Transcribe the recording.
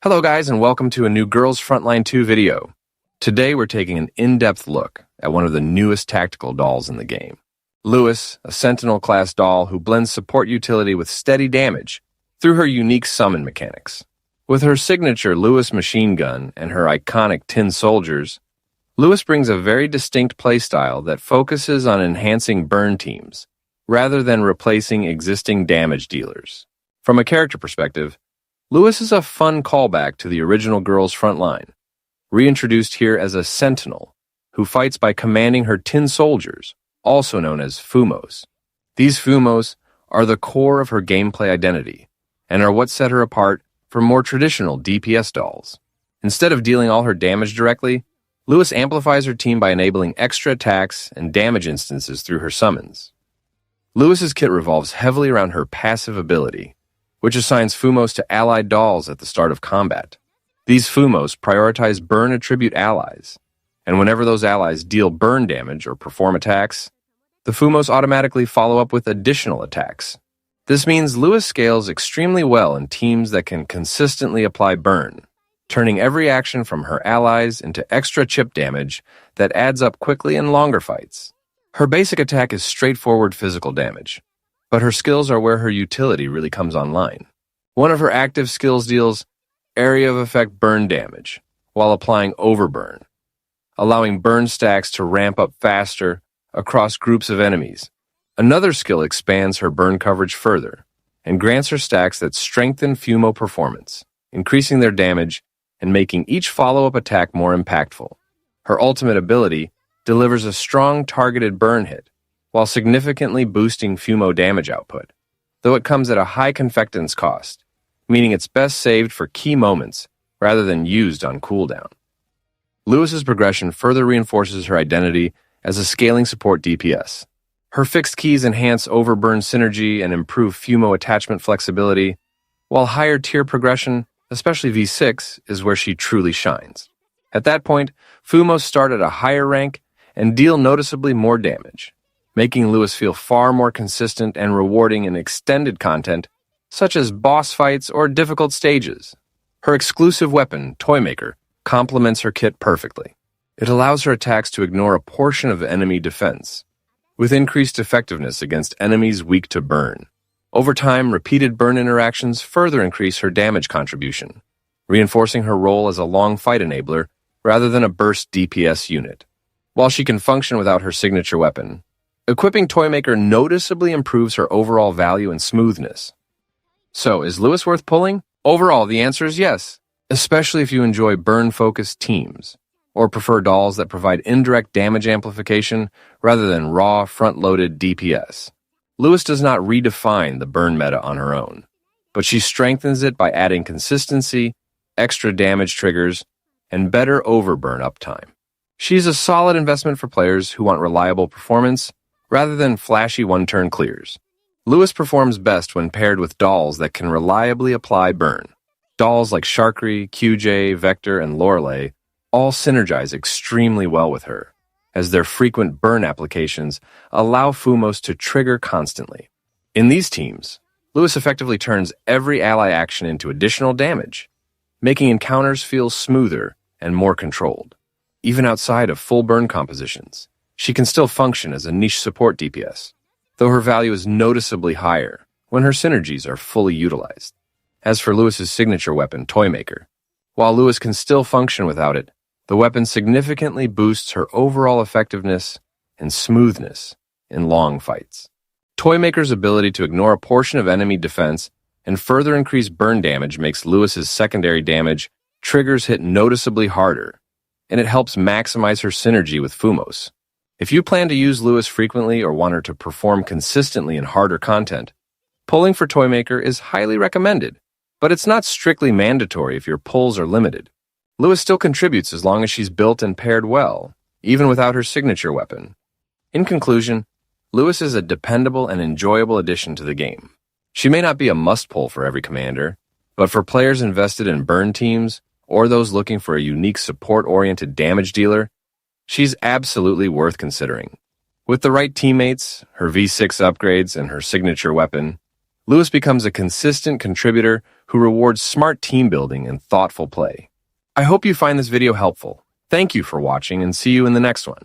Hello guys and welcome to a new Girls Frontline 2 video. Today we're taking an in-depth look at one of the newest tactical dolls in the game. Lewis, a Sentinel-class doll who blends support utility with steady damage through her unique summon mechanics. With her signature Lewis machine gun and her iconic tin soldiers, Lewis brings a very distinct playstyle that focuses on enhancing burn teams rather than replacing existing damage dealers. From a character perspective, Lewis is a fun callback to the original Girls Frontline, reintroduced here as a Sentinel, who fights by commanding her tin soldiers, also known as Fumos. These Fumos are the core of her gameplay identity, and are what set her apart from more traditional DPS dolls. Instead of dealing all her damage directly, Lewis amplifies her team by enabling extra attacks and damage instances through her summons. Lewis's kit revolves heavily around her passive ability, which assigns Fumos to allied dolls at the start of combat. These Fumos prioritize burn attribute allies, and whenever those allies deal burn damage or perform attacks, the Fumos automatically follow up with additional attacks. This means Lewis scales extremely well in teams that can consistently apply burn, turning every action from her allies into extra chip damage that adds up quickly in longer fights. Her basic attack is straightforward physical damage, but her skills are where her utility really comes online. One of her active skills deals area of effect burn damage while applying overburn, allowing burn stacks to ramp up faster across groups of enemies. Another skill expands her burn coverage further and grants her stacks that strengthen Fumo performance, increasing their damage and making each follow-up attack more impactful. Her ultimate ability delivers a strong targeted burn hit, while significantly boosting Fumo damage output, though it comes at a high confectance cost, meaning it's best saved for key moments rather than used on cooldown. Lewis's progression further reinforces her identity as a scaling support DPS. Her fixed keys enhance overburn synergy and improve Fumo attachment flexibility, while higher tier progression, especially V6, is where she truly shines. At that point, Fumos start at a higher rank and deal noticeably more damage, making Lewis feel far more consistent and rewarding in extended content, such as boss fights or difficult stages. Her exclusive weapon, Toymaker, complements her kit perfectly. It allows her attacks to ignore a portion of enemy defense, with increased effectiveness against enemies weak to burn. Over time, repeated burn interactions further increase her damage contribution, reinforcing her role as a long fight enabler rather than a burst DPS unit. While she can function without her signature weapon, equipping Toymaker noticeably improves her overall value and smoothness. So, is Lewis worth pulling? Overall, the answer is yes, especially if you enjoy burn-focused teams, or prefer dolls that provide indirect damage amplification rather than raw, front-loaded DPS. Lewis does not redefine the burn meta on her own, but she strengthens it by adding consistency, extra damage triggers, and better overburn uptime. She's a solid investment for players who want reliable performance rather than flashy one-turn clears. Lewis performs best when paired with dolls that can reliably apply burn. Dolls like Sharkry, QJ, Vector, and Lorelei all synergize extremely well with her, as their frequent burn applications allow Fumos to trigger constantly. In these teams, Lewis effectively turns every ally action into additional damage, making encounters feel smoother and more controlled. Even outside of full burn compositions, she can still function as a niche support DPS, though her value is noticeably higher when her synergies are fully utilized. As for Lewis's signature weapon, Toymaker, while Lewis can still function without it, the weapon significantly boosts her overall effectiveness and smoothness in long fights. Toymaker's ability to ignore a portion of enemy defense and further increase burn damage makes Lewis's secondary damage triggers hit noticeably harder, and it helps maximize her synergy with Fumos. If you plan to use Lewis frequently or want her to perform consistently in harder content, pulling for Toymaker is highly recommended, but it's not strictly mandatory if your pulls are limited. Lewis still contributes as long as she's built and paired well, even without her signature weapon. In conclusion, Lewis is a dependable and enjoyable addition to the game. She may not be a must-pull for every commander, but for players invested in burn teams or those looking for a unique support-oriented damage dealer, she's absolutely worth considering. With the right teammates, her V6 upgrades, and her signature weapon, Lewis becomes a consistent contributor who rewards smart team building and thoughtful play. I hope you find this video helpful. Thank you for watching and see you in the next one.